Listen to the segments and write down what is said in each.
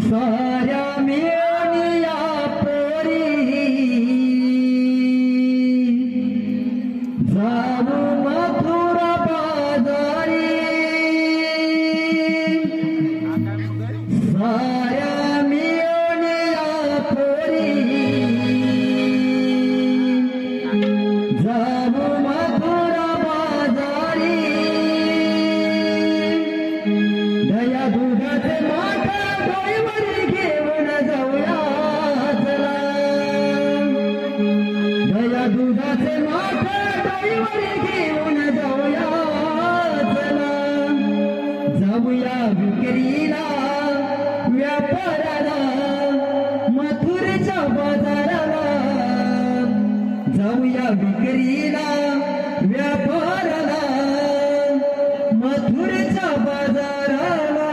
साऱ्या मिळून या पोरी जाऊ मथुरा बाजारी साऱ्या मिळून या पोरी जाऊ मथुरा बाजारी दया दुधाचे डोईवरी घेऊन जाऊया चला दया दुधाचे माठ डोईवरी घेऊन जाऊया चला जाऊया विक्रीला व्यापाराला मथुरेच्या बाजाराला जाऊया विक्रीला व्यापाराला मथुरेच्या बाजाराला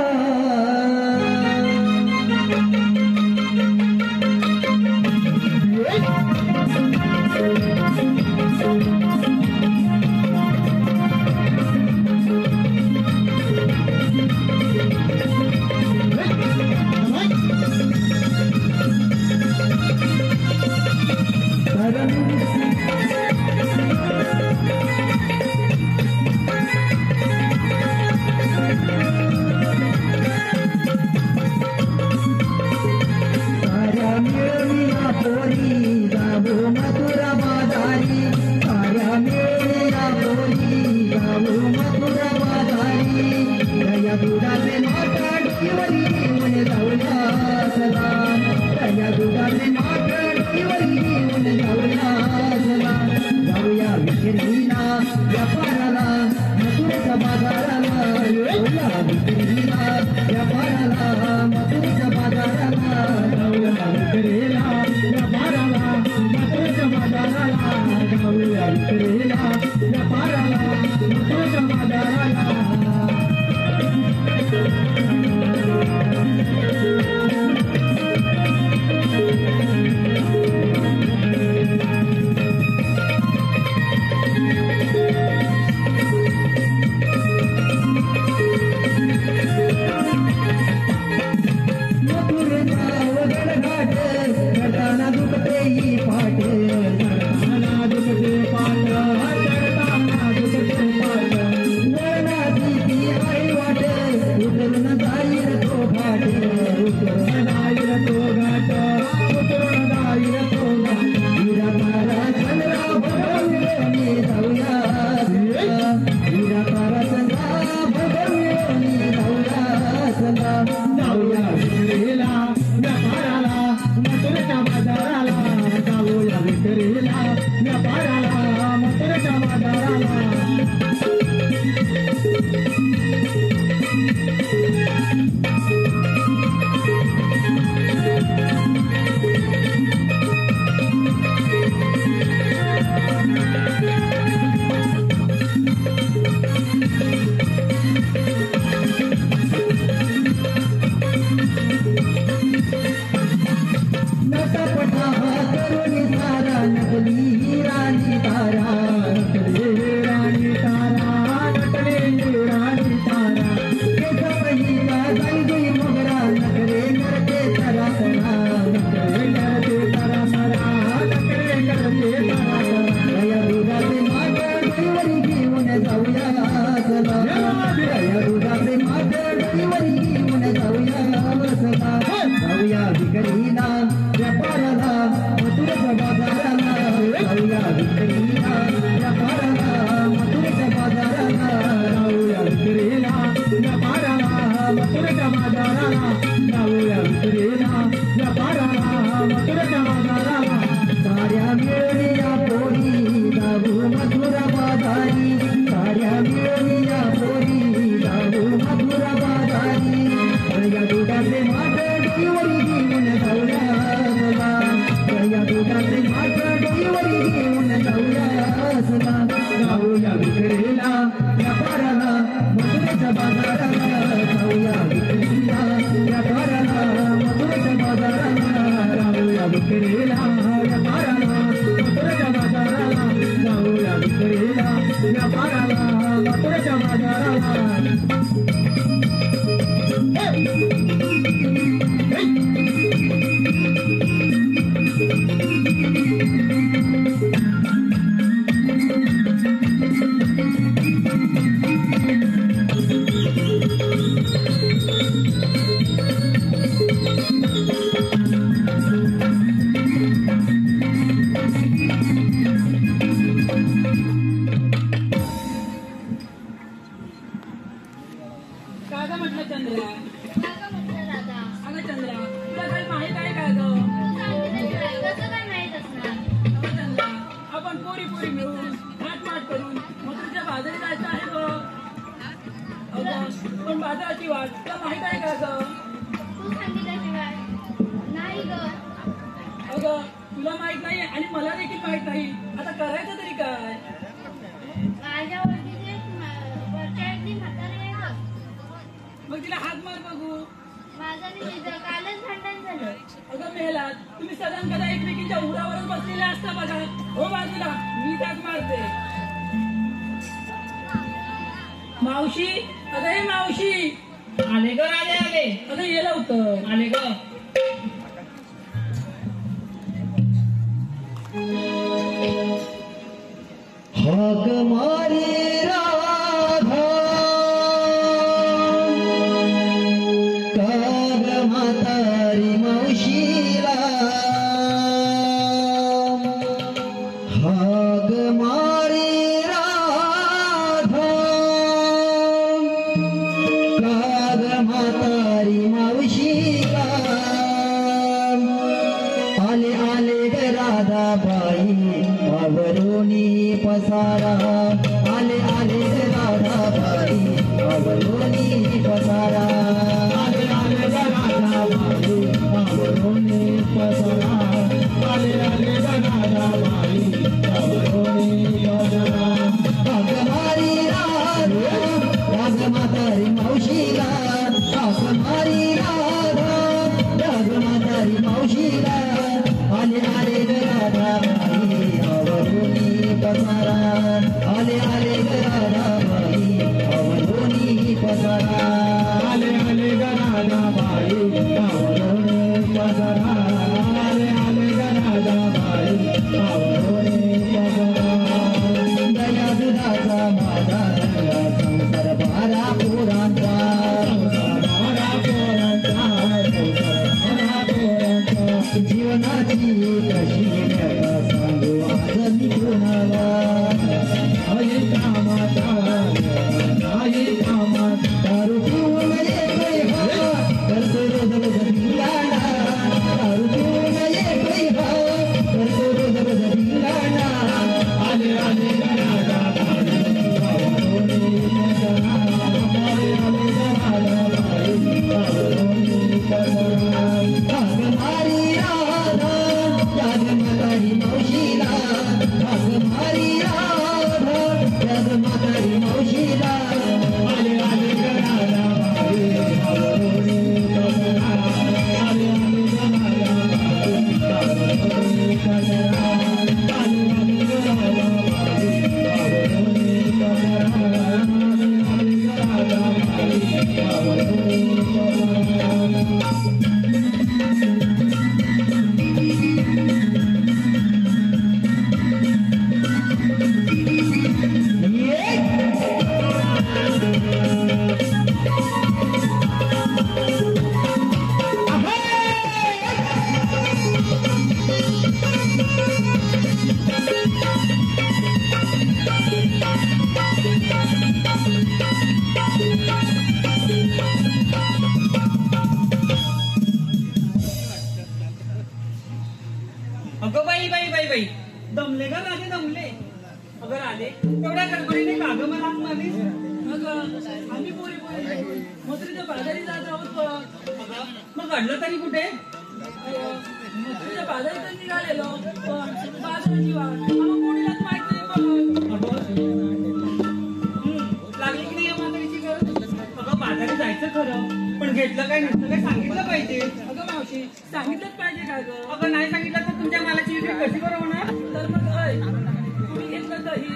मथुरा बाजारी साऱ्या मेळ्या बोली जाऊ मथुरा बाजारी दया दुधाचे माठ डोईवरी घेऊन जाऊया चला दया दुधाचे माठ डोईवरी घेऊन जाऊया चला जाऊया विक्रीला व्यापाराला मथुरेच्या बाजाराला जाऊया विक्रीला व्यापाराला मथुरेच्या बाजाराला जाऊया विक्रीला व्यापाराला मथुरेच्या बाजाराला जाऊया विक्रीला व्यापाराला मथुरेच्या बाजाराला अगं चंद्रा तुला काही माहित आहे काय ग? चंद्रा आपण पोरी पोरी मिळून माट करून मथुरेच्या बाजारी जायचं आहे ग. अगं पण बाजाराची वाट तुला माहित आहे का ग? अगं तुला माहित नाही आणि मला देखील माहित नाही. आता करायचं तरी काय? मग तिला हात मार बघू. कालच भांडण झालं. अगं मेलात तुम्ही सगळ्यां कदा एकमेकींच्या उरावरच बसलेले असता बघा. हो बाजूला मी हात मारते. मावशी अगं हे मावशी आले ग राजे आले. अगं ये लवकर. आले ग. हाक मारी राधा काग म्हातारी मावशीला. हाक मारी राधा काग म्हातारी मावशीला. आले आले ग राधाबाई आवरोनी पसारा. आले आले ग राधाबाई आवरोनी पसारा. आले आले ग राधाबाई आवरोनी पसारा. आले आले ग राधाबाई आवरोनी पसारा. हाक मारी राधा राग म्हातारी मावशीला. हाक मारी राधा राग म्हातारी मावशीला. आले आले ग राधाबाई आवरोनी पसारा. आले आले ग राधाबाई आवरोनी पसारा. आले आले ग राधाबाई आवरोनी पसारा. आले आले ग राधाबाई आवरोनी पसारा. दया दुधाचा माझा रंगा संसार बारा पोरांचा. संसार बारा पोरांचा. संसार बारा पोरांचा. जीवनाची कशी व्यथा सांगू आज मी कोणाला. आई कामाचा आई कामात दारू पिऊन येतोय हा करतो रोज रोज धिंगाणा. दारू पिऊन येतोय हा करतो रोज रोज धिंगाणा. आले आले ग राधाबाई आवरोनी पसारा. आले आले ग राधाबाई आवरोनी पसारा. हाक मारी राधा राग म्हातारी मावशीला. हाक मारी राधा राग म्हातारी मावशीला. आले आले ग राधाबाई आवरोनी पसारा. आले आले ग राधाबाई आवरोनी पसारा. आले आले ग राधाबाई आवरोनी पसारा. आले आले ग राधाबाई आवरोनी पसारा. अगं बाई बाई बाई बाई दमले ग राजे दमले. अगं राजे एवढ्या गडबडीने का ग मला हात मारलीस? अगं आम्ही पोरी पोरी मथुरेच्या बाजारी जात आहोत बघ. अगं मग घडलं तरी कुठे? मथुरेच्या बाजारी तर निघालेलो पण बाजाराची वाट आम्हाला कोणीलाच माहित नाही बघ. लागली की नाही या म्हातारीची गरज? अगं बाजारी जायचं खरं पण घेतलं काय नसतं काय सांगितलं पाहिजे. अगं मावशी सांगितलंच पाहिजे काय ग? अगं नाही सांगितलं तर तुमच्या मालाची विक्री कशी बरं होणार? तर मग कुणी घेतलं दही,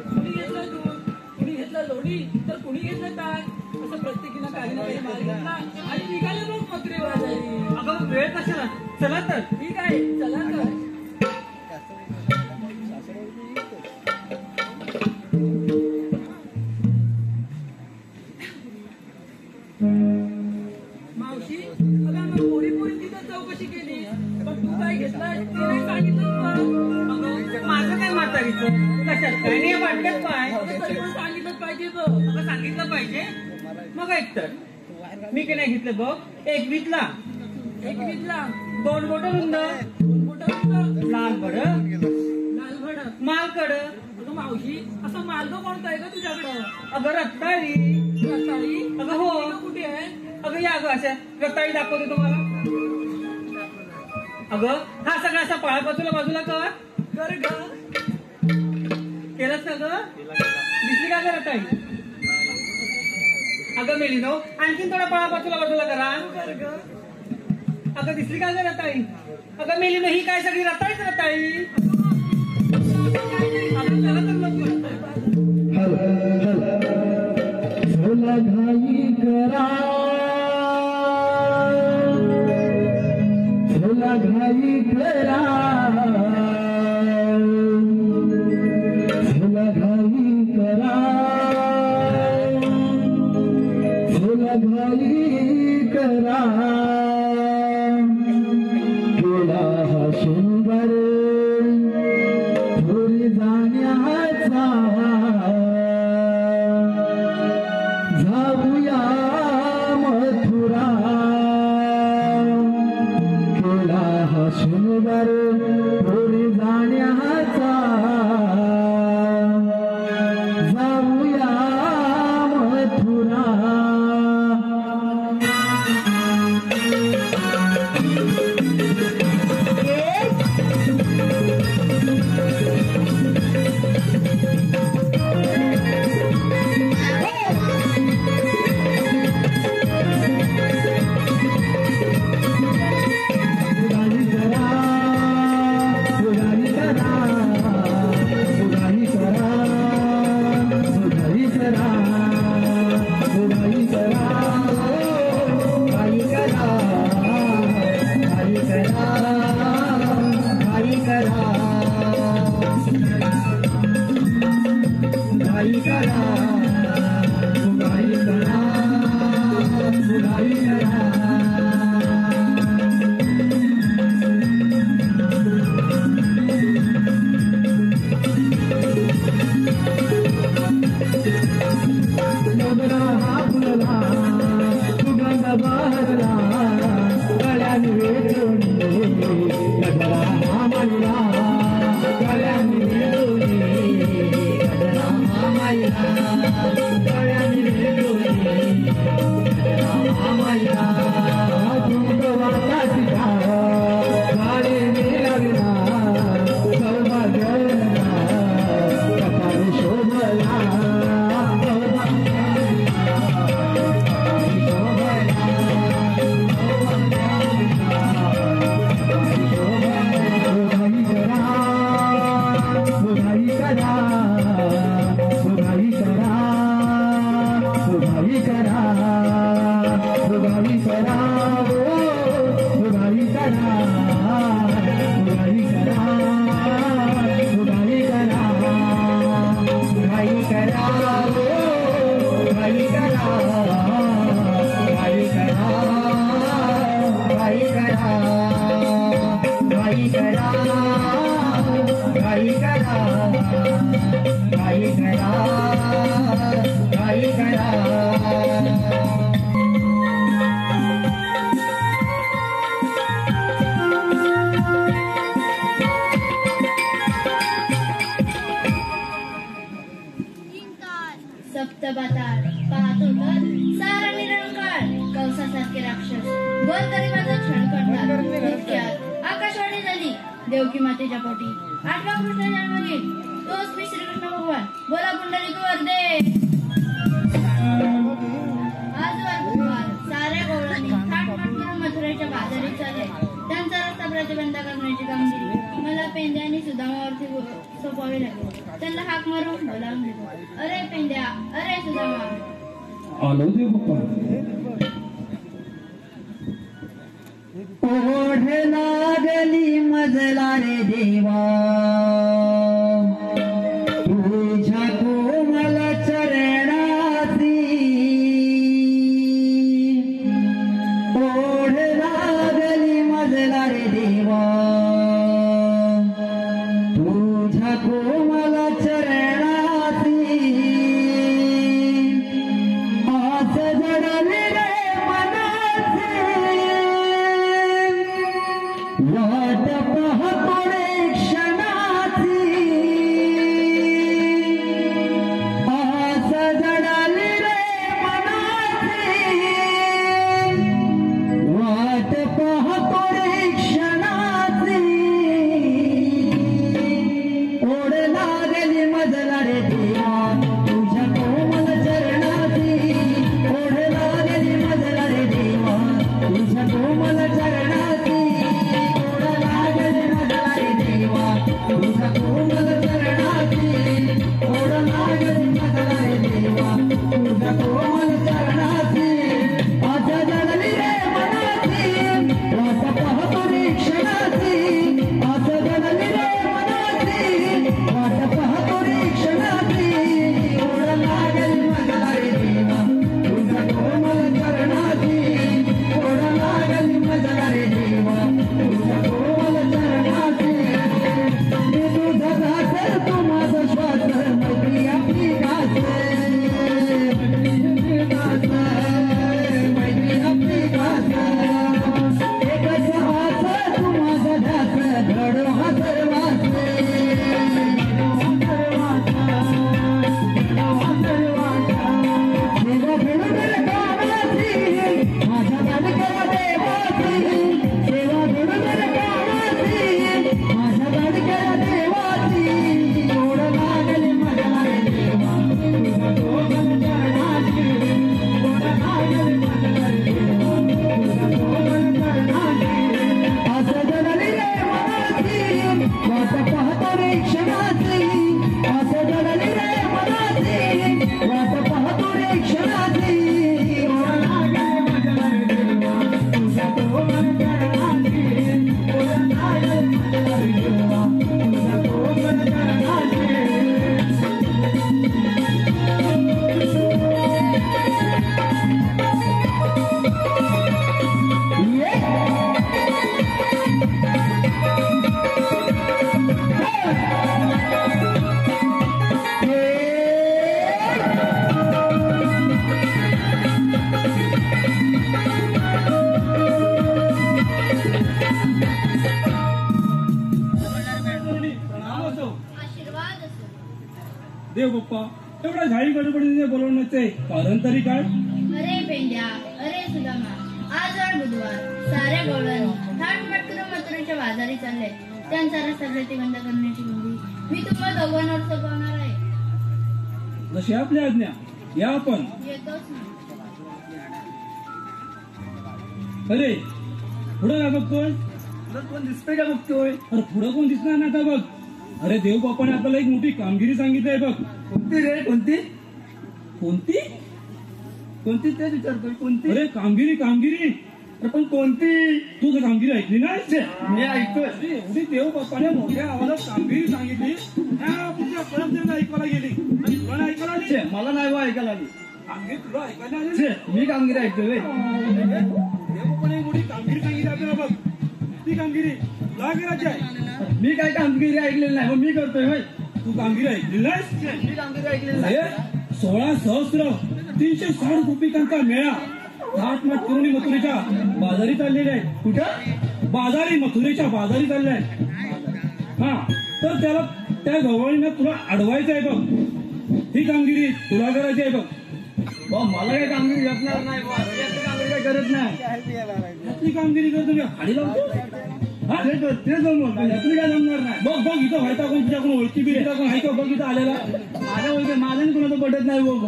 कुणी घेतलं दूध, कुणी घेतलं लोणी, तर कुणी घेतलं काय, असं प्रत्येकीनं काही ना काही माल घेतला आणि निघाले मग मथुरे बाजारी. अगं वेळ कशाला? चला तर. ठीक आहे चला तर. मावशी अगं मग पोरी पोरी तिथं चौकशी केली पण तू काय घेतलं ते नाही सांगितलं तुला. अगं माझं काय म्हातारीचं? कशात काय नाही वाटल्यात काय? तरी पण सांगितलं पाहिजे बघ. अगं सांगितलं पाहिजे. मग ऐक तर मी की नाही घेतलं बघ. एक विकला, एक विकला, 2 बोट रुंद, मोठं लाल बड, लाल भड. मालकड, अगं मावशी, असं मार्ग कोणता आहे का तुझ्याकडं? अगं रत्ताळी, रताळी? अगं हो. ती कुठे आहे? अगं या अगं अशा रत्ताळी दाखवते तुम्हाला. अगं हा सगळा असा पाळ बाजूला कर. कर ग. केलंस का ग? दिसली का ग रत्ताळी? अगं मेली नो, आणखीन थोडा पाळा बाजूला करा. कर ग. अगं दिसली का ग रताळी? अगं मेली नो, ही काय सगळी रताळीच रताळी. अगं चला तर लवकर. हल झोला घाई करा, झोला घाई करा, झोला घाई करा, झोला घाई करा. केला हा सुंदर थोडी जाण्याचा, जाऊया मथुरा. केला हा सुंदर थोडी जाण्याचा, जाऊया मथुरा. सप्तबातार पाहतो तर सारा निरंकाळ कवसासारखे राक्षस वर गरिबाचा छळ करतात. इतक्यात आकाशवाणी झाली देवकी मातेच्या पोटी 8वा कृष्ण जन्म घेईल. तोच मी श्रीकृष्ण भगवान. बोला पुंडलिक वरदे. आजवर बुधवार साऱ्या गवळणी थाटमाट करून मथुरेच्या बाजारी चालले. त्यांचा रस्ता प्रतिबंध करण्याची कामगिरी मला पेंद्या आणि सुदामावरती सोपवावी लागेल. त्यांना हाक मारून बोलावून देतो. अरे पेंद्या, अरे सुदामा. आलो देव बाप्पा. ओढ लागली मजला रे देवा, तुझ्या कोमल चरणाची. ओढ लागली मजला रे देवा, तुझ्या कोमल चरणाची. आस जडले रे वाट पाहतो रे क्षणाची आस जडाली रे मनाची वाट पाहतो रे क्षणाची ओढ लागली मजला रे देवा तुझ्या कोमल चरणाची ओढ लागली मजला रे देवा तुझ्या कोमल चरणाची ओढ लागली मजला रे देवा तुझ्या कोमल चरणाची ओढ लागली मजला रे देवा तुझ्या कोमल चरणाची आशा जडली रे मनाची वाट पाहतो रे क्षणाची आशा जडली रे मनाची वाट पाहतो रे क्षणाची ओढ लागली मजला रे देवा तुझ्या कोमल चरणाची ओढ लागली मजला रे देवा तुझ्या कोमल चरणाची मी तुझा दास तू माझा श्वास मैत्री आपली घास मैत्री आपली घास एकच हात तू माझा ध्यास घडो हा सर्वास देवा भेडू दे कामाची माझ्या गाडक्या देवाची देवा भेडू दे कामाची माझ्या गाडक्या देवाची ओढ लागली मजला रे देवा तुझ्या कोमल चरणाची ओढ लागली मजला रे देवा तुझ्या कोमल चरणाची आस जडली रे मनाची वाट पाहतो रे क्षणाची आस जडली रे मनाची वाट पाहतो रे क्षणाची ओढ लागली मजला रे देवा तुझ्या कोमल चरणाची ओढ लागली मजला रे देवा तुझ्या कोमल चरणाची प्रणाम असो. आशीर्वाद असो. देव बाप्पा एवढ्या घाई गडबडीने बोलवण्याचे कारण तरी काय? अरे पेंड्या, अरे सुदामा, आज वार बुधवार, साऱ्या गवळणी थाटमाट करून मथुरेच्या बाजारी चालले. त्यांचा रस्ता प्रतिबंध करण्याची मुंगी मी तुम्हा दोघांवर सोपवणार आहे. जशी आपली आज्ञा या आपण. येतोच ना. अरे पुढं काय बघतोय? कोण दिसतंय का बघतोय अरे पुढं कोण दिसणार नाही आता बघ. अरे देव बाप्पाने आपल्याला एक मोठी कामगिरी सांगितली आहे बघ. कोणती रे कोणती कोणती? कोणती तेच विचारतोय कोणती अरे कामगिरी कामगिरी. अरे पण कोणती तू तर कामगिरी ऐकली ना? मी ऐकतोय अरे एवढी देव बाप्पाने मोठ्या आवाजात कामगिरी सांगितली त्या पुढच्या परत देवला ऐकायला गेली आणि तुला नाही ऐकायला आली. छे, मला नाही बा ऐकायला आली कामगिरी तुला ऐकायला आली. छे, मी कामगिरी ऐकतोय रे. देव बाप्पाने एक मोठी कामगिरी सांगितली आपल्याला बघ. ती कामगिरी तुला करायची आहे. मी काय कामगिरी ऐकलेली नाही मग मी करतोय होय. तू कामगिरी ऐकली नाहीस? मी कामगिरी ऐकलेली नाही. अरे 16,360 गोपिकांचा मेळा थाटमाट करून मथुरेच्या बाजारी चाललेला आहे. कुठं बाजारी मथुरेच्या बाजारी चालले आहे. हा तर त्याला त्या गवळीनं तुला अडवायचं आहे बघ. ही कामगिरी तुला करायची आहे बघ. बा मला काही कामगिरी घटणार नाही बा. मी असं कामगिरी काही करत नाही. यातली कामगिरी करतो मी खाली लावतो. हा ते जमवत यातली काय जमणार नाही. बघ बघ इथं व्हायचा कोण तुझ्याकडून ओळखी बी येता कोण आहे का बघ इथं आलेला. माझ्या ओळखी माझ्या कोणाचं पटत नाही बघ.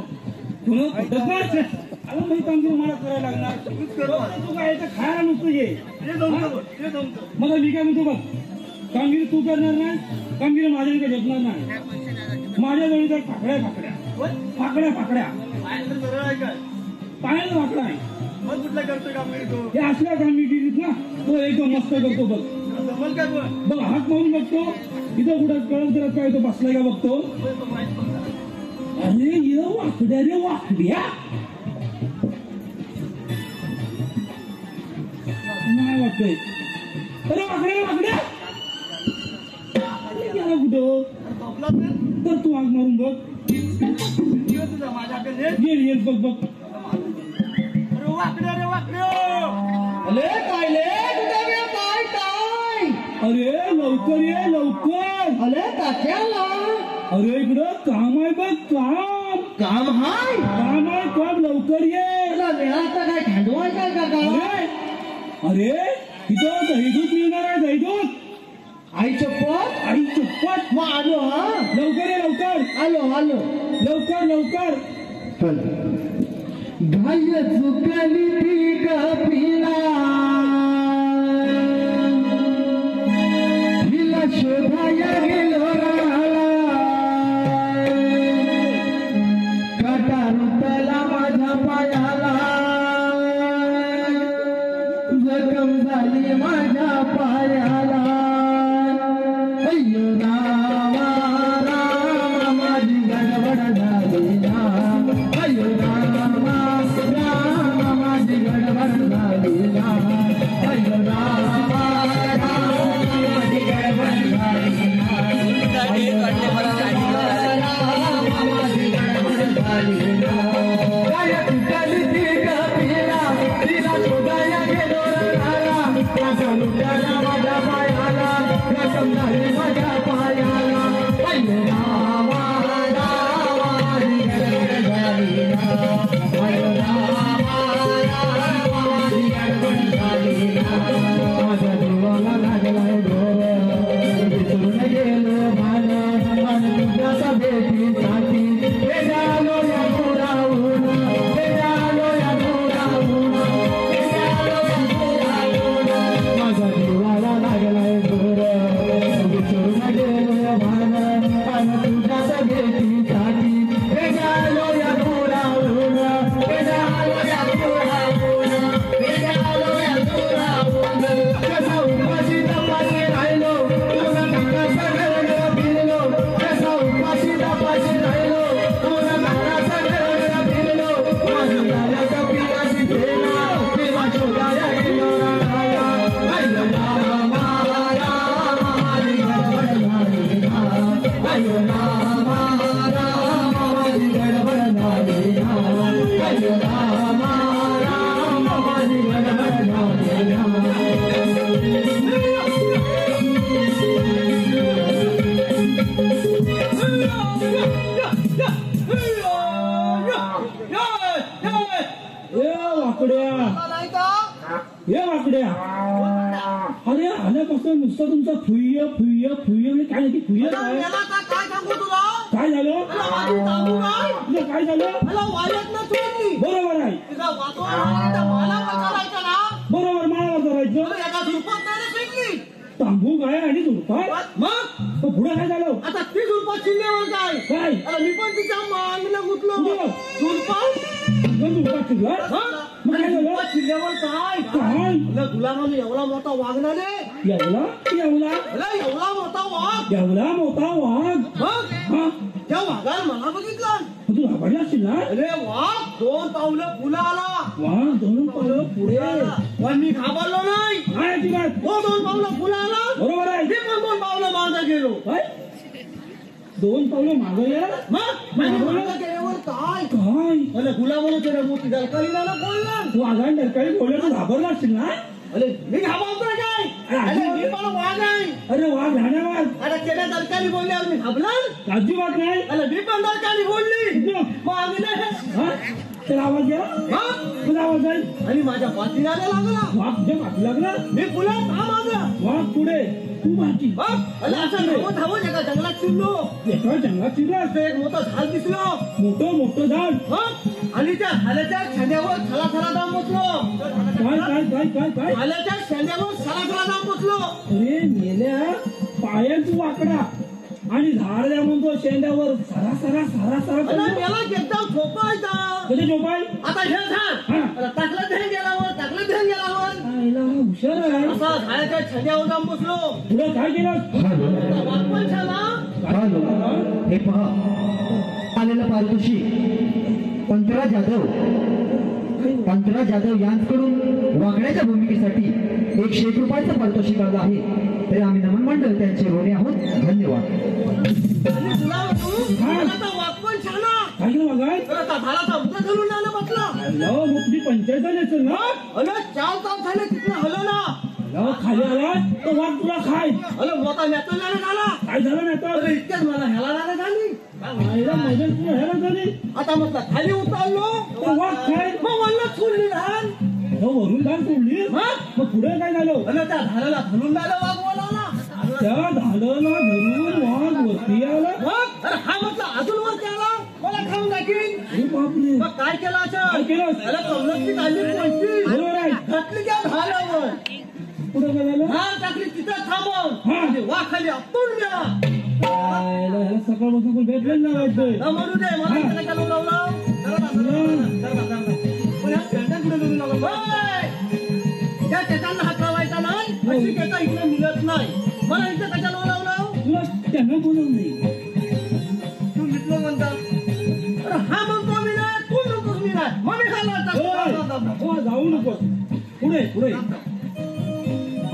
तुला पटत नाही? अरे मग ही कामगिरी मला करायला लागणार. तू काय याचं खायला नुसतं ये. ते जमतं. मग मी काय म्हणतो बघ. कामगिरी तू करणार नाही. कामगिरी माझ्या काही झेपणार नाही. माझ्या जवळ तर फाकड्या फाकड्या फाकड्या माझ्या सरळ आहे काय पाण्याचा फाकडा आहे. मग कुठला करतोय कामगिरी तो हे असल्या कामगिरीत ना तो एकदम मस्त करतो बघ. जमल काय पण बघ हात मारून बघतो इथं कुठं कळत करत काय तो बसलाय का बघतो. अरे ये वाकड्या रे वाकड्या. नाही वाटतंय. अरे वाकड्या वाकड्या गेला कुठं तर तू आग मारून बघ. माझ्याकडे येईल येईल बघ बघ. अरे वाकड्या रे वाकड्या. अरे काय ले कुठे काय काय लवकर ये लवकर. अरे तात्याला अरे इकडं काम आहे बघ काम. काम हाय काम आहे काम लवकर ये. तुला वेळाचा काय खांडवाय काय का अरे अरे इथं दहीदूध मिळणार आहे दहीदूध. आई चप्पल आई चप्पट. मग आलो हा लवकर ये लवकर आलो लवकर लवकर. घाय चुकली ती कपिला हिला शोधाया गेलो राला काटा रुतला माझ्या पायाला जखम झाली माझ्या पायाला अय्यो रामा रामा माझी गडबड झाली ना अय्यो रामा रामा माझी गडबड झाली ना अय्यो रामा रामा माझी गडबड झाली ना अय्यो रामा माझी गडबड झाली ना काय तुटली ती कपिला तिला शोधाया गेलो राला माझा लुटाला माझ्या पायाला कसम झाली माझ्या पायाला अय्यो रामा रामा माझी गडबड झाली ना अय्यो रामा रामा माझी गडबड झाली ना माझ्या जीवाला लागलाय डोर विसरून गेलो भान आणि तुझ्या भेटीसाठी हे झालो या दुरावून हे झालो या दुरावून हे झालो या दुरावून माझ्या जीवाला लागलाय डोर विसरून गेलो भान आणि तुझ्या भेटीसाठी हे झालो या दुरावून हे झालो या दुरावून हे झालो या दुरावून कसा उपाशी तपाशी राहिलो तुला नाकाचा गरगरा फिरलो कसा उपाशी तपाशी राहिलो तुला नाकाचा गरगरा फिरलो माझ्या गाण्याचा पियाची फेरा तेव्हा शोधाया गेलो राला अय्यो रामा रामा माझी गडबड झाली ना अय्यो रामा रामा माझी गडबड झाली ना अय्यो रामा रामा माझी गडबड झाली ए वाकड्या ये वाकड्या. अरे आल्यापासून नुसतं तुमचं फुय्य फुय्य फुय्य म्हणजे काय नाही फुय्य काय काय सांगू तुला काय झालं तुझं काय झालं. बरोबर आहे बरोबर मला करायचं तांबू काय आणि झुडपाय मग पुढे काय झालं आता ती झुलपा चिल्ल्यावर काय काय मी पण तिच्या मागणं गुतलो झुलपा झुडपा चिल्ला मग काय झालं चिल्ल्यावर काय काय गुलामाने एवढा मोठा वाघ ना रे एवढा एवढा एवढा मोठा वाघ एवढा मोठा वाघ हा त्या वाघाला मला बघितलं तू घाबरला असशील ना. अरे वाघ 2 पावलं पुढे आला वाघ 2 पावलं पुढे पण मी घाबरलो नाही काय अजिबात तो 2 पावलं पुढे आला बरोबर आहे मी पण 2 पावलं मागे गेलो काय 2 पावलं मागं या मग गेल्यावर काय काय मला गुलामाला त्याला मोठी दरकारी ना बोलला वाघाने डरकाळी बोलले तू घाबरला असशील ना. अरे मी घाबरतोय काय अरे मी पण वाघ आहे अरे वाघ राहण्या वाघ अरे त्याला दरकारी बोलल्यावर मी घाबरला अजिबात नाही. अरे मी पण दरकारी बोलली मग आम्ही हा त्याला आवाज द्या तुला आवाज आहे आणि माझ्या पाठीला लागला वाघ जे वाटू लागला मी पुढे थांबला वाघ पुढे तू माहिती असं धावत एका जंगलात शिरलो एका जंगलात शिरलास एक मोठं झाड दिसलं मोठं झाड आणि त्या झाडाच्या छांद्यावर थला दाम बसलो काय काय काय काय काय झाडाच्या छांद्यावर थला दाम बसलो अरे मेल्या पायात तू वाकडा आणि झाड द्या म्हणतो शेंड्यावर सरा सरा सरा सरा त्याला एकदम झोपायचा कधी झोपाय आता हे झाड टाकलं ध्यान गेल्यावर हुशार आहे असा झाडाच्या छांद्यावर जाऊन बसलो पुढे काय केलं वाघ झाला हे पहा आलेलं पारितोषी पंतराज जाधव यांच्याकडून वाकड्याच्या भूमिकेसाठी 101 रुपयाचं पारितोषिक आलं आहे. तरी आम्ही नमन मंडळ त्यांचे ऋणी आहोत. धन्यवाद. आणि तुला वाघ पण छाना काय केलं बघाय झाडाचा उद्या घालून आलं बसला मग तुझी पंचायत झाली असेल ना. अरे 4 तास झाले तिथं हलो ना अहो खाली आला तर वाघ तुला खाय. अरे मोठा नेतो झाला. काय झालं नाही तर अरे इतक्याच मला ह्याला नाला झाली. आईला मदत तुला ह्याला झाली आता म्हटलं खाली उतरलो तर वाघ खाय. मग मला सोडली लहान. वरून धान सोडली मग पुढे काय झालं. अरे त्या झाडाला धरून झालं वाघ बोलावला. त्या धाडाला धरून वाघ वरती आला. मग अरे हा म्हटलं अजून वरती आला मला खाऊन टाकीन. अरे बापरे मग काय केलं असं. काय केलं. अरे कौलची काढली कोणती बरोबर आहे. घातली त्या झाडावर पुढे काय झालं. हा टाकली तिथं थांबव. हा. आणि वाघ खाली आपटून गेला. ह्याला सकाळपासून कोण भेटलं नाही वाटतंय. हा, म्हणू दे मला त्याला काय लावलं. पण ह्या शेंड्या कुठे लावून लावलं. होय. त्या शेतांना हात लावायचा नाही अशी शेता इकडे मिळत नाही. मला इथं कशाला लावलं. तुला त्यानं बोलवलं नाही. तू मिटलो म्हणता. अरे हा म्हणतो मी नाही तू म्हणतोस मी नाही मग मी खाल्ला. हो, जाऊ नको पुढे पुढे.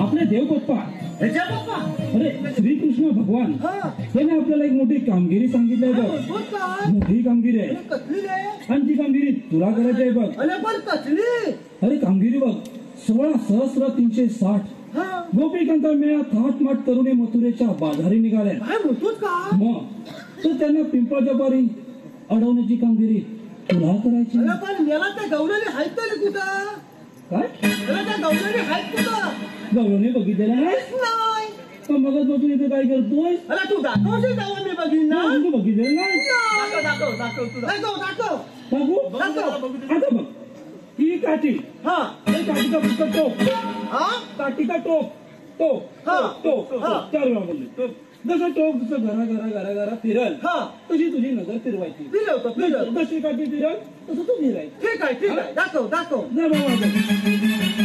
आपले देवबाप्पा ह्याच्या बाप्पा. अरे श्रीकृष्ण भगवान हा. त्याने आपल्याला एक मोठी कामगिरी सांगितली आहे बघ. बोल काय. मोठी कामगिरी आहे कसली रे. आणि ती कामगिरी तुला करायची आहे बघ. अरे पण कसली. अरे कामगिरी बघ 16,360 हा. गोपिकांचा मेळा थाटमाट तरुणी मथुरेच्या बाजारी निघाल्या. काय म्हणतोस का. मग तर त्यांना पिंपळाच्या पारी अडवण्याची कामगिरी तुला करायची. अरे पण मला त्या गवळणी आहेत तरी कुठं. काय अरे त्या गवळणी आहेत कुठं. गवळणी बघितलेला नाही नाही. मग तू इथे काय करतोय. अरे तू दाखवशील तेव्हा मी बघीन ना. तू बघितलेलं नाही. दाखव दाखव तू दाखव दाखव. बघू दाखव. आता बघ ही काठी. हा. हे काठीचा पुस्तक टोक. हा. काठीचा टोक टोक हा. टोक हा. चार वेळा बोलले. जसं टोक जसं घरा फिरल हा. तशी तुझी नजर फिरवायची. फिरवतो फिरव. जशी काठी फिरल तसं तू फिरायचं. ठीक आहे ठीक आहे दाखव दाखव. जा बाबा.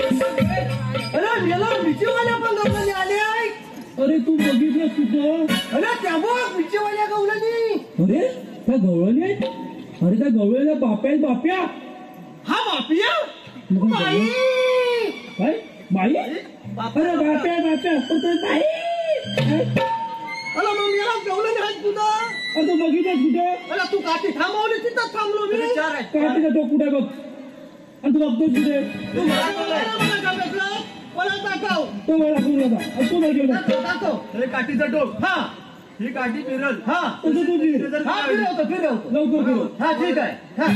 अरे मेला मिचीवाल्या पण गवळणी आले आहे. अरे तू बघितलं कुठं. अरे त्या बघ मिचीवाल्या गवळणी. अरे त्या गवळणी आहेत. अरे त्या गवळीला बाप्या आहेत बाप्या. हा बापिया. मग बाई. काय बाई. अरे बाप्या बाप्या पण ते बाई. अरे मग मेला गवळणी आहेत कुठं. अरे तू बघितलं कुठे. अरे तू काठी थांबवली तिथं थांबलो मी. काठीचा टोक कुठे बघ. आणि तू बघतोस कुठे. तू मला सांगितलं मला दाखव. तो वेळ दाखवून जाता. तू बघितलं दाखव दाखव. अरे काठीचा टोक. हा. ही काठी फिरल. हा. तसं तू फिर. हा फिरवतो फिरवतो. लवकर फिरव. हा ठीक आहे. हा.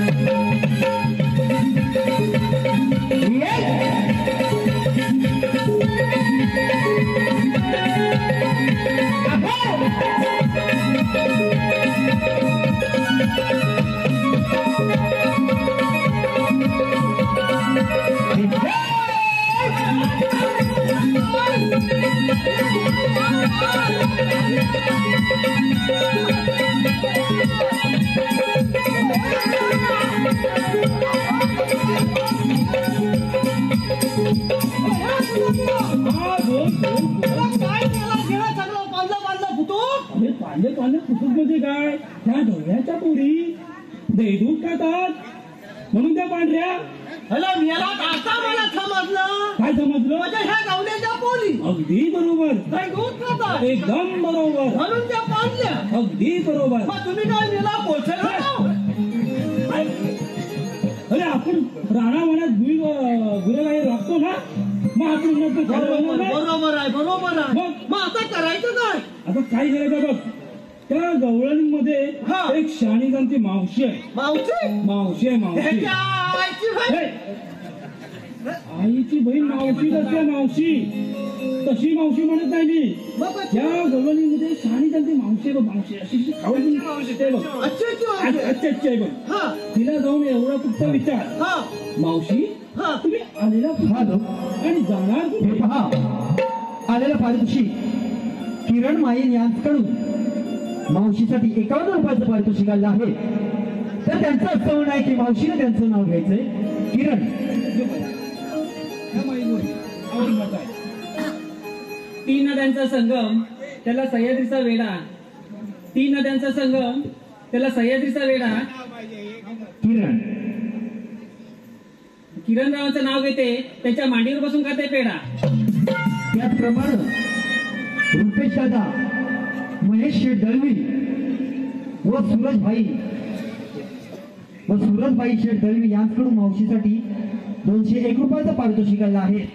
हा बोल बोल. काय केला गेला सगळं बांधला बांधला फुटो. अरे पांडे फुटूक म्हणजे काय. त्या ढोळ्याच्या पोरी देदूत खातात म्हणून त्या पांढऱ्या. हॅलो मेला आता मला समजलं. काय समजलं. म्हणजे ह्या गावड्याच्या पोरी अगदी बरोबर. काय दूध खातात एकदम बरोबर. म्हणून त्या बांधल्या. अगदी बरोबर. मग तुम्ही काय मेला पोचला. अरे आपण राणावनात गुरेगाई राखतो ना. मग आपण म्हणतो खरं होणार नाही. बरोबर आहे बरोबर आहे. मग? मग आता करायचं काय. आता काय करायचं बघ. त्या गवळणीमध्ये हा. एक शाणी जाणती मावशी आहे. मावशी. मावशी आहे मावशी. ह्याच्या आईची बाई. हे, आईची बहीण मावशी नसते मावशी. तशी मावशी म्हणत नाही मी. मग त्या गवळणीमध्ये शाणी जाणती मावशी आहे बघ. मावशी अशी खाऊन मावशी आहे बघ. अच्छी अच्छा आहे बघ. हा तिला जाऊन एवढा फक्त विचार. हा मावशी हा. तुम्ही आलेला आणि जाणार कुठे. पहा आलेला पारितोषिक किरण माईन यांच्याकडून मावशीसाठी 51 रुपयाचं पारितोषिक आलं आहे. तर त्यांचं असं म्हणणं आहे की मावशीने त्यांचं नाव घ्यायचंय किरण. तीन नद्यांचा संगम त्याला सह्याद्रीचा वेढा. तीन नद्यांचा संगम त्याला सह्याद्रीचा वेडा किरण किरणरावांचं नाव घेते त्याच्या मांडीवर बसून खाते पेढा. त्याचप्रमाणे रुपेश दादा महेश शेठ दळवी व सूरजबाई शेठ दळवी यांच्याकडून मावशीसाठी 201 रुपयाचं पारितोषिक आलं आहे.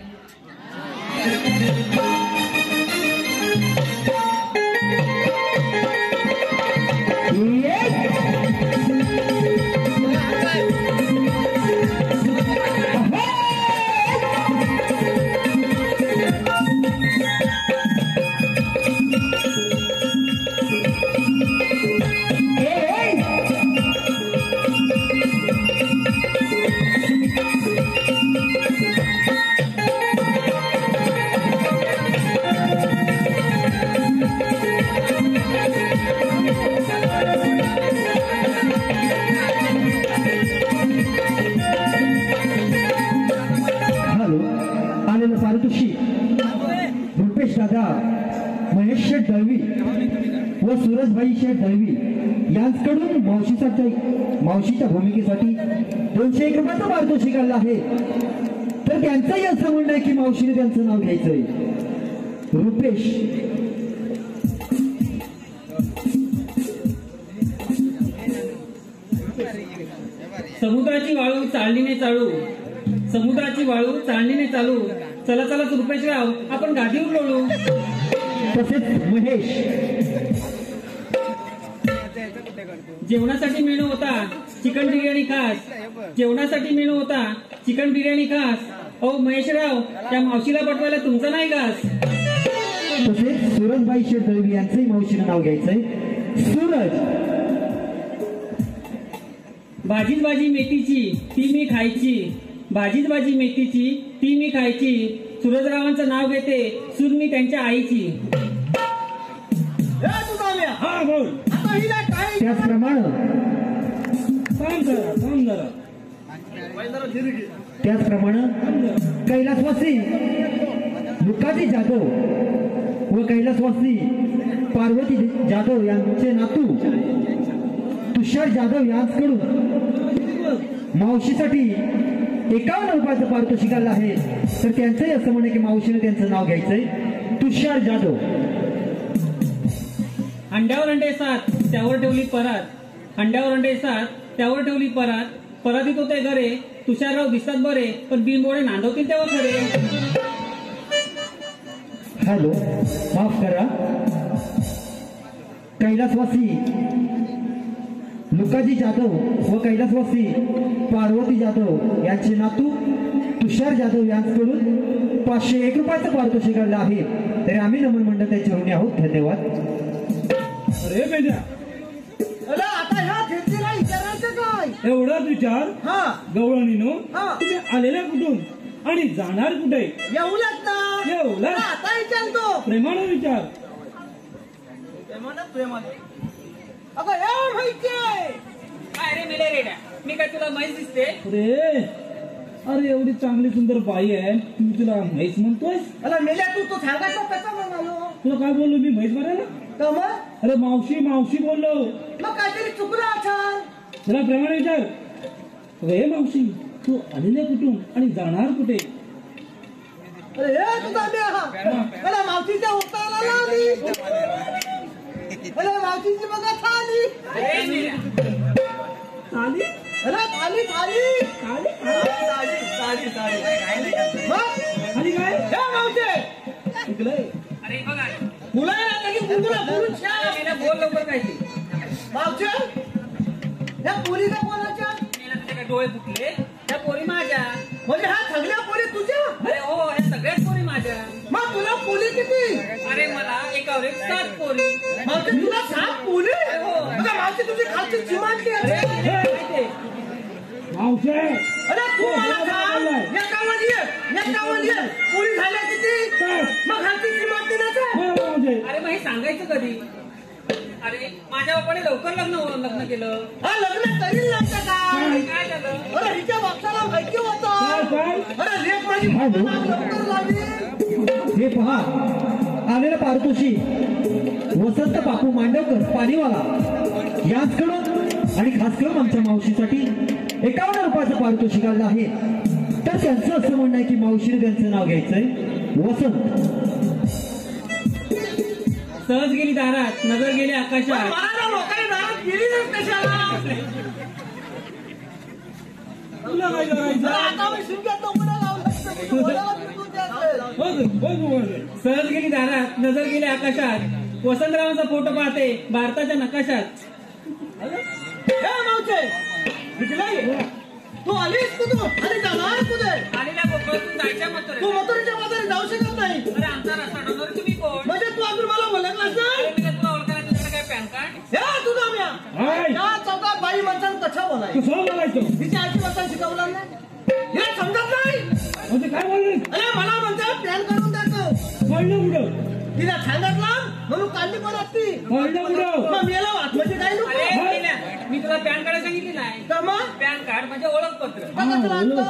आलेलं पारितोषिक रुपेश दादा महेश शेठ दळवी व सूरजबाई शेठ दळवी यांच्याकडून मावशीच्या भूमिकेसाठी 201 रुपयाचं पारितोषिक आलं आहे. तर त्यांचंही असं म्हणणं आहे की मावशीने त्यांचं नाव घ्यायचंय. रुपेश समुद्राची वाळू चाळणीने चालू समुद्राची वाळू चाळणीने चालू चला चला रुपेशराव आपण गादीवर लोळू. तसेच महेश जेवणासाठी मेनू होता चिकन बिर्याणी खास जेवणासाठी मेनू होता चिकन बिर्याणी खास. ओ महेशराव त्या मावशीला पटवायला तुमचं नाही घास. तसेच सूरजबाई शेठ दळवी यांचंही मावशीने नाव घ्यायचंय. सूरज भाजीच भाजी मेथीची ती मी खायची भाजीच भाजी मेथीची ती मी खायची. सूरजरावांचं नाव घेते सूर मी त्यांच्या आईची. हा बोल. त्याचप्रमाणे कैलासवासी लुकाजी जाधव व कैलासवासी पार्वती जाधव यांचे नातू तुषार जाधव यांच्याकडून मावशीसाठी 51 रुपयाचं पारितोषिक आलं आहे. तर त्यांचंही असं म्हणे की मावशीने त्यांचं नाव घ्यायचंय. तुषार जाधव अंड्यावर अंडे सात त्यावर ठेवली परात अंड्यावर अंडे सात त्यावर ठेवली परातीत होते घरे. तुषारराव दिसतात बरे पण बिनबोडे नांदवतील तेव्हा खरे. हॅलो माफ करा. कैलासवासी लुकाजी जाधव व कैलासवासी पार्वती जाधव यांचे नातू तुषार जाधव यांच्याकडून 501 रुपयाचं पारितोषिक आलं आहे. तरी आम्ही नमन मंडळ त्याच्या ऋणी आहोत. धन्यवाद. अरे बेजा आता ह्या फिरतीला विचारायचं काय? एवढाच विचार गवळणीनो तुम्ही आलेल्या कुठून आणि जाणार कुठे? येऊलाच ना येऊला आता विचारतो. प्रेमानं विचार. अगं हे माहितीये काय रे मेले रेड्या मी काय तुला म्हैस दिसते? अरे एवढी चांगली सुंदर बाई आहे तुम्ही तुला म्हैस म्हणतोय? अरे मेल्या तू सांगायचं कसा म्हणालो? तुला काय बोललो मी म्हैस म्हणायला? तर मग अरे मावशी मावशी बोललो. मग काहीतरी चुकलं असेल. तुला प्रेमाने विचार. रे मावशी तू आलेल्या कुठून आणि जाणार कुठे? अरे हे तुझा मला मावशीच्या उत्तराला आली. अरे मावशीची बघा थाली अरे थाली अरे थाली थाली थाली आणि काय हे मावशे अरे बघा मुलाला लगेच मुंगला बोलून छान बोल लवकर काय ते. मावशे या पोरीचा कोणाच्या? काय डोळे फुटले त्या पोरी माझ्या. म्हणजे ह्या सगळ्या पोरी तुझ्या? अरे हो ह्या सगळ्याच पोरी माझ्या. मग तुला पोरी किती? अरे मला एकावर एक 7 पोरी. मावशे तुला 7 पोरी? अगं मावशी तुझी खालची चिमाटली आहे. मावशी अरे तू मला सांग एकावर ये पोरी झाल्या किती? मग खालची चिमाटली नाही. अरे मग हे सांगायचं कधी? अरे माझ्या बापाने लवकर लग्न केलं. हा लग्न तरी लागतं का? काय झालं? अरे हिच्या बापसाला माहिती होतं. अरे लेक माझी लवकर लागली. हे पहा आलेलं पारितोषिक वसंत बापू मांडवकर पाणीवाला यांच्याकडून आणि खास करून आमच्या मावशीसाठी 51 रुपयाचं पारितोषिक आलं आहे. तर त्यांचं असं म्हणणं आहे की मावशीने त्यांचं नाव घ्यायचंय वसंत. सहज गेली दारात, नजर गेली आकाशात. तुला काय करायचं? सहज गेली दारात, नजर गेली आकाशात. वसंतरावांचा फोटो पाहते भारताच्या नकाशात. तू आलीस कुठून आणि जाणार कुठे? आलेल्या कोकणातून जायच्या मथुरेत. तू मथुरेच्या बाजारात जाऊ शकत नाही. अरे आमचा रस्ता डोंगर, तुम्ही कोण? म्हणजे तू अजून मला ओळखलास नाही? अरे मी काय तुला ओळखायला तुझ्याकडे काय पॅन कार्ड? हे तुझा म्या हाय. या चौकात बाई माणसानं कशा बोलाय? कसं बोलायचं? तिच्या आजी माणसानं शिकवलं नाही. हे समजत नाही. म्हणजे काय बोलले? अरे मला म्हणतात प्लॅन करून द्यायचं. कळलं कुठं? तिला सांगितलं म्हणून कांदी पण असती. कळलं कुठं? मग मेला आत्महत्या काय नको? अरे मेल्या, मी तुला पॅन कार्ड सांगितली नाही. तर मग पॅन कार्ड म्हणजे ओळखपत्र. कसं लागतं?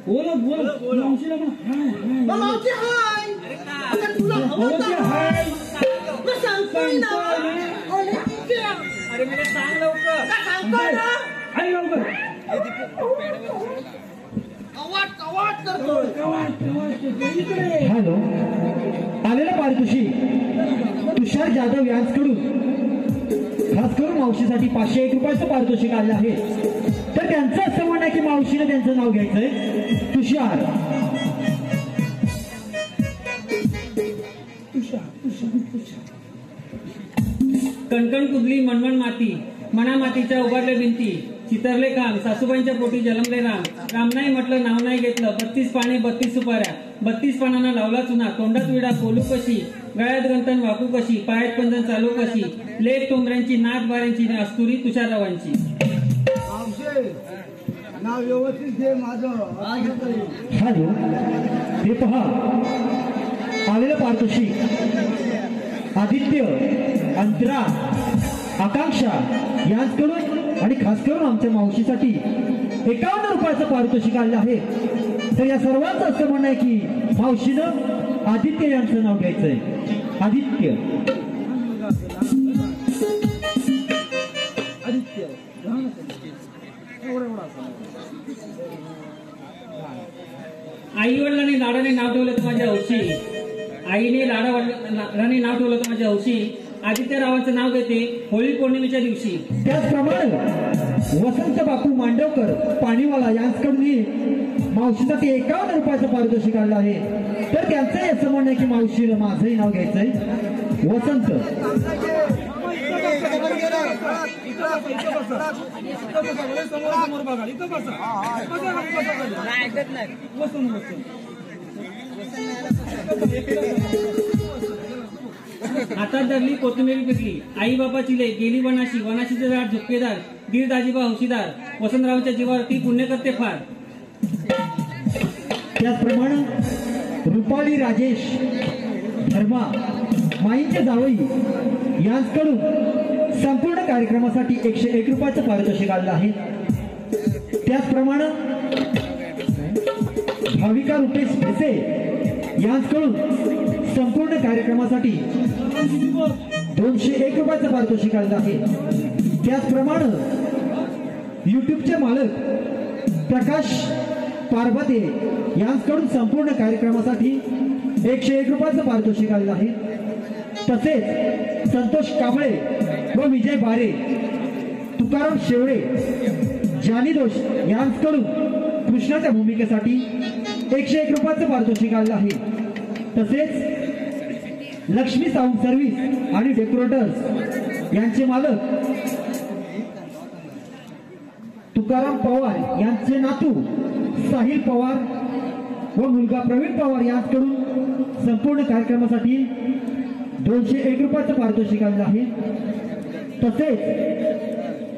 बोलत मावशीला म्हणा. मग मावशी हाय. अरे का? आता तुला हवं मावशी तर हाय. मग सांगतोय ना. अरे ठीक आहे. अरे मी सांग लवकर. का सांगतोय ना? हाय लवकर. कवाट करतोय. इकडे. हॅलो, आलेलं पारितोषिक तुषार जाधव यांच्याकडून खास करून मावशीसाठी 501 रुपयाचं पारितोषिक आलं आहे. तर त्यांचं असं म्हणणं आहे की मावशीने त्यांचं नाव घ्यायचंय तुषार. कणकण कुदली मनमन माती, मना मातीच्या उभारल्या भिंती. चितरले काम, सासूबाईंच्या पोटी जलमले राम. राम नाही म्हटलं, नाव नाही घेतलं. 32 पाने 32 सुपाऱ्या, 32 पानांना लावला चुना. तोंडात विडा बोलू कशी, गळ्यात गंतन वाकू कशी, पायात पंजन चालू कशी. लेट टोंबऱ्यांची, नाथ बाऱ्यांची, अस्तुरी तुषाररावांची. नाव व्यवस्थित घे माझं. हॅलो, हे पहा आलेलं पारितोषिक आदित्य, अंतरा, आकांक्षा यांच्याकडून आणि खास करून आमच्या मावशीसाठी 51 रुपयाचं पारितोषिक आलं आहे. तर या सर्वांचं असं म्हणणं आहे की मावशीनं आदित्य यांचं नाव घ्यायचंय. आदित्य. आई वडिलांनी लाडाने नाव ठेवलं तर माझ्या हौशी. आईने लाडाने नाव ठेवलं तर माझ्या हौशी. आदित्यरावांचं नाव घेते होळी पौर्णिमेच्या दिवशी. त्याचप्रमाणे वसंत बापू मांडवकर पाणीवाला यांच्याकडून मावशीसाठी 51 रुपयाचं पारितोषिक आलं आहे. तर त्यांचं असं म्हणणं आहे की मावशीला माझंही नाव घ्यायचंय वसंत. समोर बघा. इथं बसा. हातात धरली कोथिंबीर पिकली. आई बाबा चिले गेली वनाशी. वनाशीचे झाड झुपकेदार. दीड दाजीबा हौशीदार. वसंतरावांच्या जीवावरती पुण्य करते फार. त्याचप्रमाणे रुपाली राजेश धर्मा माईंचे जावई यांच्याकडून संपूर्ण कार्यक्रमासाठी 101 रुपयाचं पारितोषिक आलं आहे. त्याचप्रमाणे भाविका रुपेश भिसे यांच्याकडून संपूर्ण कार्यक्रमासाठी 201 रुपयाचं पारितोषिक आलं आहे. त्याचप्रमाणे युट्यूबचे मालक प्रकाश पार्वते यांच्याकडून संपूर्ण कार्यक्रमासाठी 101 रुपयाचं पारितोषिक आलं आहे. तसेच संतोष कांबळे व विजय बारे, तुकाराम शेवळे, जानी दोष यांच्याकडून कृष्णाच्या भूमिकेसाठी 101 रुपयाचं पारितोषिक आलं आहे. तसेच लक्ष्मी साऊंड सर्व्हिस आणि डेकोरेटर्स यांचे मालक तुकाराम पवार यांचे नातू साहिल पवार व मुलगा प्रवीण पवार यांच्याकडून संपूर्ण कार्यक्रमासाठी 201 रुपयाचं पारितोषिक आलं आहे. तसेच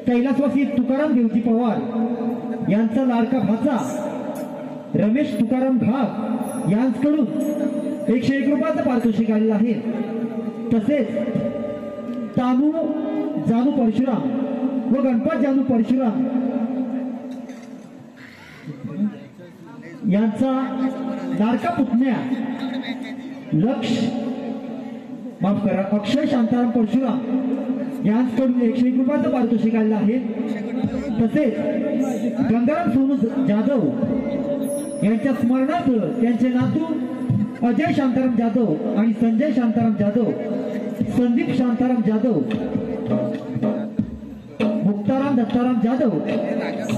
कैलासवासी तुकाराम देवजी पवार यांचा लाडका भाचा रमेश तुकाराम घाग यांच्याकडून 101 रुपयाचं पारितोषिक आलेलं आहे. तसेच तानू जानू परशुराम व गणपत जानू परशुराम यांचा लाडका पुतण्या माफ करा अक्षय शांताराम परशुराम यांच्याकडून 101 रुपयाचं पारितोषिक आलेलं आहे. तसेच गंगाराम सोनू जाधव यांच्या स्मरणार्थ त्यांचे नातू अजय शांताराम जाधव आणि संजय शांताराम जाधव, संदीप शांताराम जाधव, मुक्ताराम दत्ताराम जाधव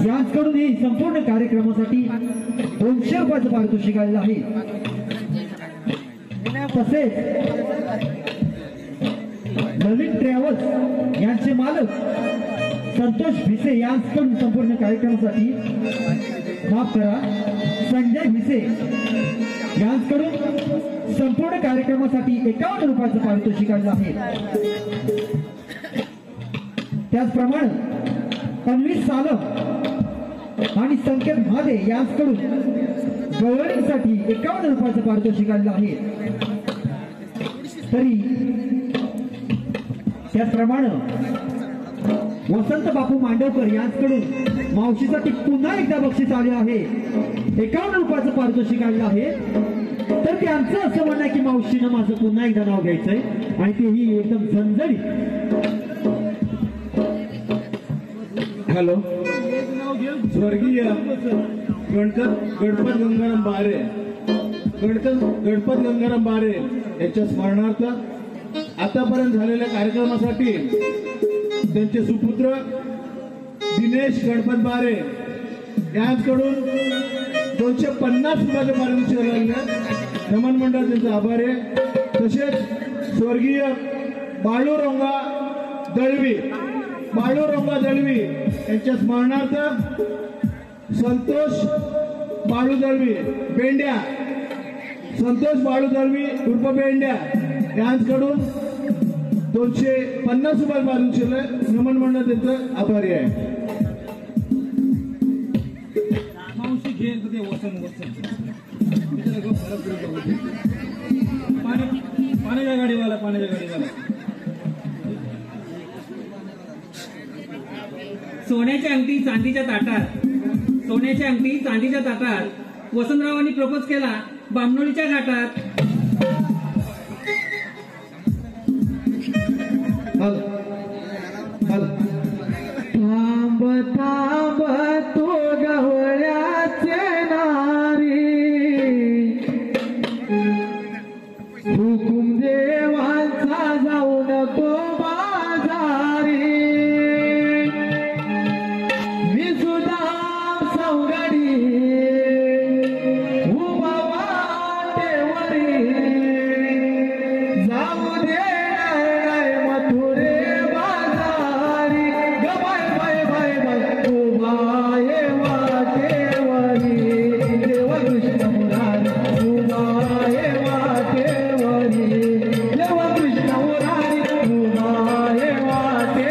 यांच्याकडून ही संपूर्ण कार्यक्रमासाठी 200 रुपयाचं पारितोषिक आलेलं आहे. तसेच ललित ट्रॅव्हल्स यांचे मालक संतोष भिसे यांच्याकडून संपूर्ण कार्यक्रमासाठी, माफ करा, संजय भिसे यांच्याकडून संपूर्ण कार्यक्रमासाठी 51 रुपयाचं पारितोषिक आलेलं आहे. त्याचप्रमाणे अन्वित सालम आणि संकेत महादे यांच्याकडून गवळणीसाठी 51 रुपयाचं पारितोषिक आलेलं आहे. तरी त्याचप्रमाणे वसंत बापू मांडवकर यांच्याकडून मावशीसाठी पुन्हा एकदा बक्षीस आले आहे, 51 रुपयाचं पारितोषिक आलेलं आहे. तर त्यांचं असं म्हणणं आहे की मावशीनं माझं पुन्हा एकदा नाव घ्यायचंय आणि तेही एकदम झणझणीत. हॅलो, स्वर्गीय गणपत गंगाराम बारे, गणपत गंगाराम बारे यांच्या स्मरणार्थ आतापर्यंत झालेल्या कार्यक्रमासाठी त्यांचे सुपुत्र दिनेश गणपत बारे यांच्याकडून 250 रुपयाचे पारितोषिक लागले. नमन मंडळ त्यांचा आभार आहे. तसेच स्वर्गीय बाळूरंगा दळवी यांच्या स्मरणार्थ संतोष बाळू दळवी उर्फ बेंड्या यांच्याकडून 250 रुपये पारितोषिक. नमन मंडळ त्यांचं आभारी आहे. पाण्याच्या गाडीवाला सोन्याची अंगठी चांदीच्या ताटात वसंतरावांनी प्रपोज केला बामणोलीच्या घाटात. थांब थांब तो गवळ्याचे नारी, हुकुम देवांचा जाऊ नको बाजारी. मी सुद्धा सौगडी उभा वाटेवरी, जाऊ देणार नाही मथुरे बाजारी. ग बाय बाय बाय बाय उभा ये वाटेवरी, देव कृष्ण मुरारी उभा ये वाटेवरी, देव कृष्ण मुरारी उभा ये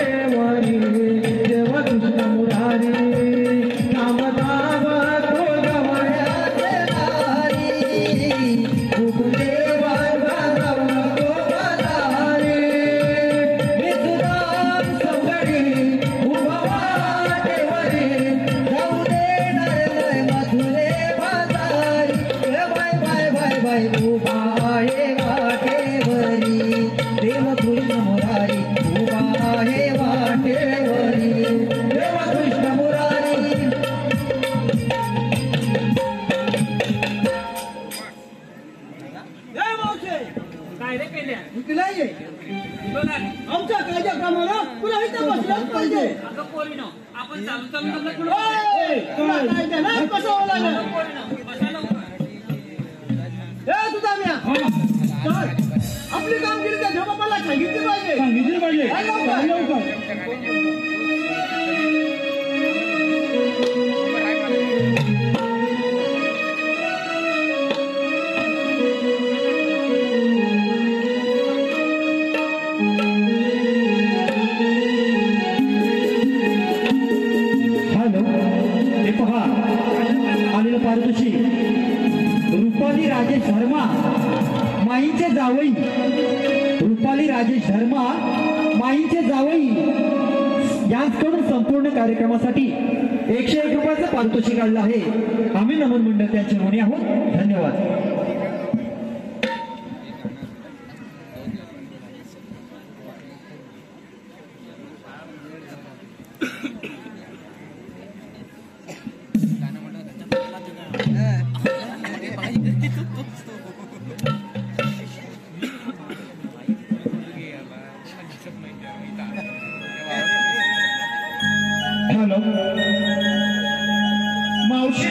वाटेवरी, देव कृष्ण मुरारी. थांब थांब तो गवळ्याचे नारी, हुकुम देवांचा जाऊ नको बाजारी. मी सुद्धा सौगडी उभा वाटेवरी, जाऊ देणार नाही मथुरे बाजारी. बाय बाय बाय बाय उभा ये वाटेवरी, देव कृष्ण मुरारी उभा ये वाटेवरी, देव कृष्ण मुरारी. काय रे केल्या आमच्या कार्यक्रमाला तुला इथं बसलाच पाहिजे. अगं पोरीनो, आपण चालू चालू कसं होला तुझा म्या आपली कामगिरी त्या झोपाला सांगितली पाहिजे. हॅलो, हे पहा आलेलं पारितोषिक रुपाली राजेश शर्मा माईंचे जावई, रुपाली राजेश शर्मा माईंचे जावई यांच्याकडून संपूर्ण कार्यक्रमासाठी 101 रुपयाचं पारितोषिक आलेलं आहे. आम्ही नमन मंडळ त्यांचे ऋणी आहोत. धन्यवाद. मावशी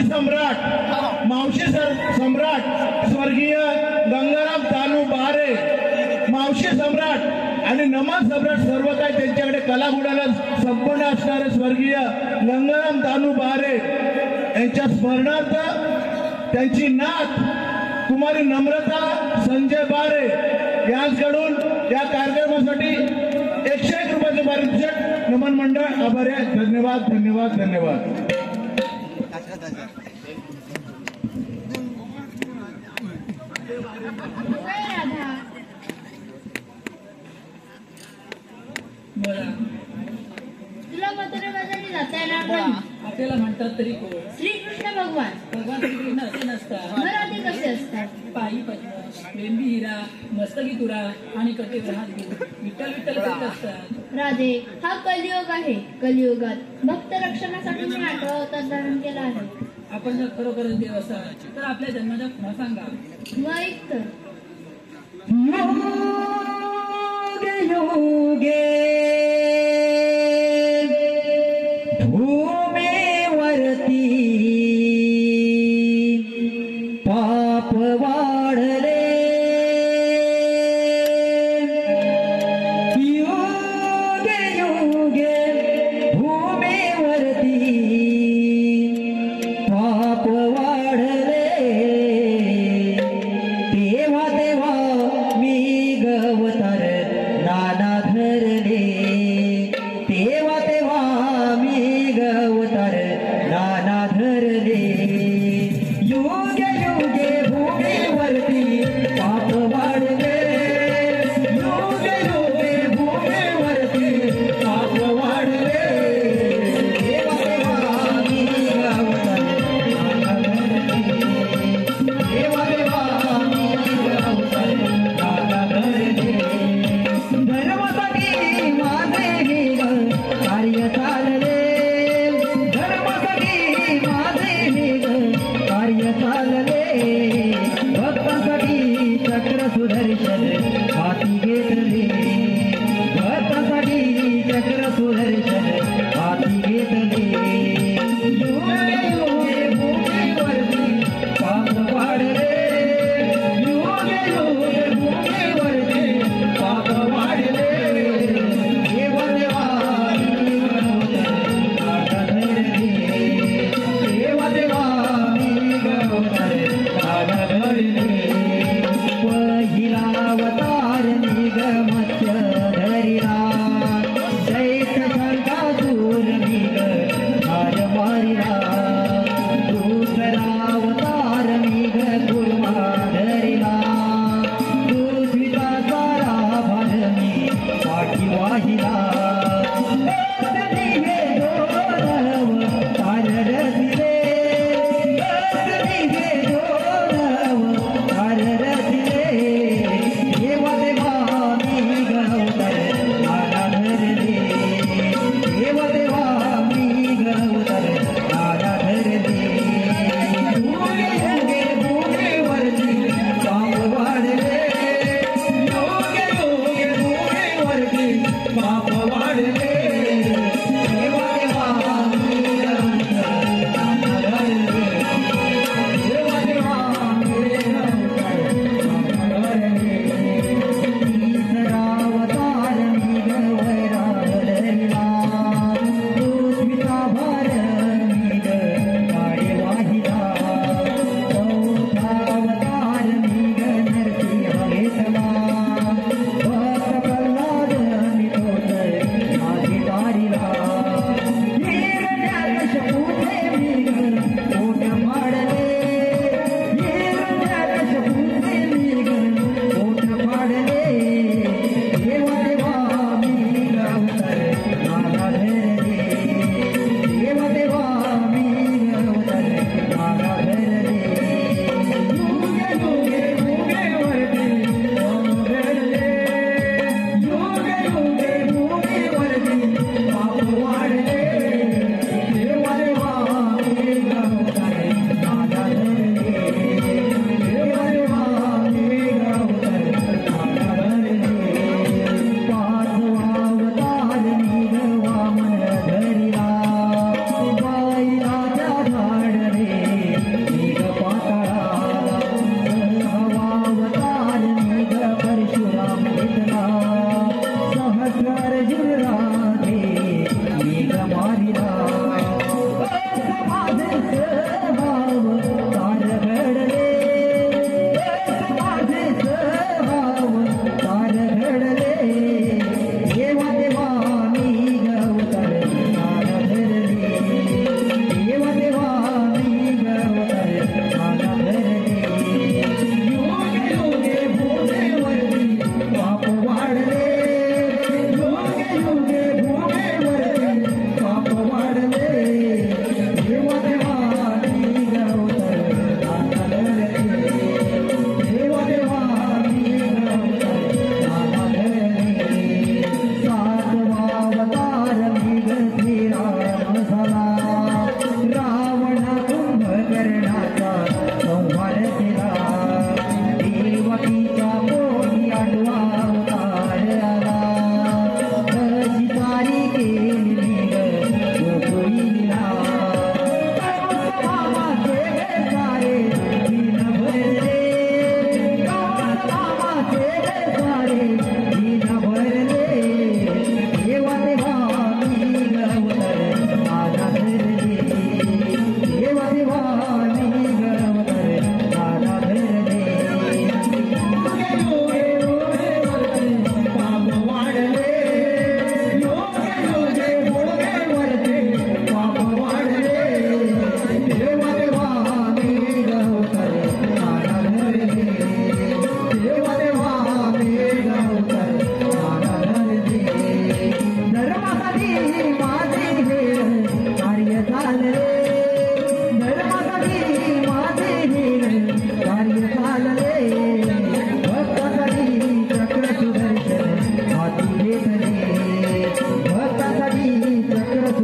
सम्राट स्वर्गीय गंगाराम तानू बहारे, मावशी सम्राट आणि नमन सम्राट सर्व काही त्यांच्याकडे कलागुणाला संपन्न असणारे स्वर्गीय गंगाराम तानू बहारे यांच्या स्मरणार्थ त्यांची नात कुमारी नम्रता संजय बारे यांच्याकडून या कार्यक्रमासाठी 101 रुपयाचे पारितोषिक नमन मंडळ आभारी आहे. धन्यवाद धन्यवाद धन्यवाद. तुला मथुरेबाजारी जाता येणार नाही. आपल्याला म्हणतात तरी कोण? श्रीकृष्ण भगवान. भगवान श्रीकृष्ण असे नसतात. मराठी कसे असतात? पायी पद्म, वेंबी हिरा, मस्तकी तुरा आणि कथे हात घेऊन विठ्ठल विठ्ठल करीत असतात. राधे, हा कलियुग आहे. कलियुगात भक्त रक्षणासाठी मी 8वा अवतार धारण केला आहे. आपण जर खरोखरच देव असाल तर आपल्या जन्माच्या खुणा सांगा. मग ऐक तर. योगे योगे भूमीवरती पाप वाढले. योगे योगे भूमीवरती पाप वाढले. तेव्हा तेव्हा मी गवतार नाना धरले. तेव्हा तेव्हा मी गवतार नाना धरले. योगे योगे भूमीवरती पाप वाढले. योगे योगे भूमीवरती पाप वाढले. तेव्हा तेव्हा मी गवतार नाना धरले. तेव्हा तेव्हा मी गवतार नाना धरले. धर्मासाठी माझे वेग कार्य चालले. धर्मासाठी माझे वेग कार्य चालले. भक्तांसाठी चक्र सुदर्शन हाती घेतले. भक्तांसाठी चक्र सुदर्शन हाती घेतले. योगे योगे भूमीवरती पाप वाढले. योगे योगे भूमीवरती पाप वाढले. देवा देवा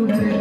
डरते